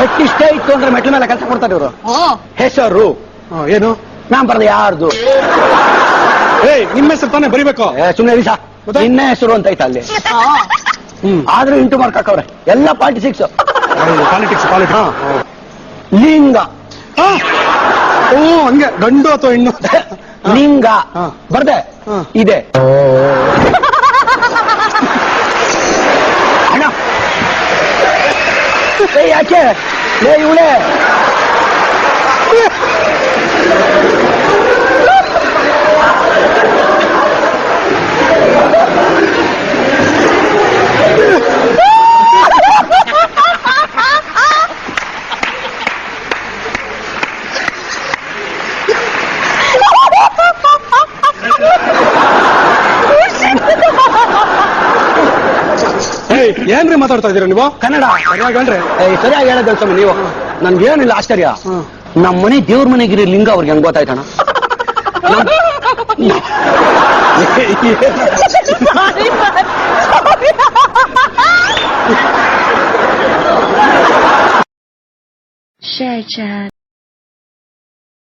ಪ್ರತಿಷ್ಠೆ ಇತ್ತು ಅಂದ್ರೆ ಮೆಟ್ಲ ಮೇಲೆ ಕೆಲಸ ಕೊಡ್ತಾರೆ ಇವರು. ಹೆಸರು ಏನು? ನಾನ್ ಬರ್ದೆ ಯಾರ್ದು? ನಿಮ್ಮ ಹೆಸರು ತಾನೇ ಬರಿಬೇಕು. ಸುಮ್ಮನೆ ದಿವಸ ನಿನ್ನ ಹೆಸರು ಅಂತ ಐತ ಅಲ್ಲಿ. ಆದ್ರೂ ಇಂಟು ಮಾರ್ಕ್ ಹಾಕವ್ರೆ ಎಲ್ಲ ಪಾಲಿಟಿಕ್ಸ್. ಪಾಲಿಟಿಕ್ಸ್ ಲಿಂಗ. ಓ ಹಂಗೆ ಗಂಡು ಅಥವಾ ಹೆಣ್ಣು? ಲಿಂಗ ಬರ್ದೆ ಇದೆ. ಅಣ್ಣ ಯಾಕೆ ಇವಳೆ ಏನ್ರಿ ಮಾತಾಡ್ತಾ ಇದೀರ ನೀವು? ಕನ್ನಡ ಸರಿಯಾಗಲ್ರಿ? ಸರಿಯಾಗಿ ಹೇಳೋದಲ್ ಸ್ವಾಮಿ ನೀವು. ನನ್ಗೇನಿಲ್ಲ ಆಶ್ಚರ್ಯ. ನಮ್ಮ ಮನೆ ದೇವ್ರ ಮನೆಗಿರಿ ಲಿಂಗ ಅವ್ರಿಗೆ ಹೆಂಗ್ ಗೊತ್ತಾಯ್ತಣ್ಣ? Share chat.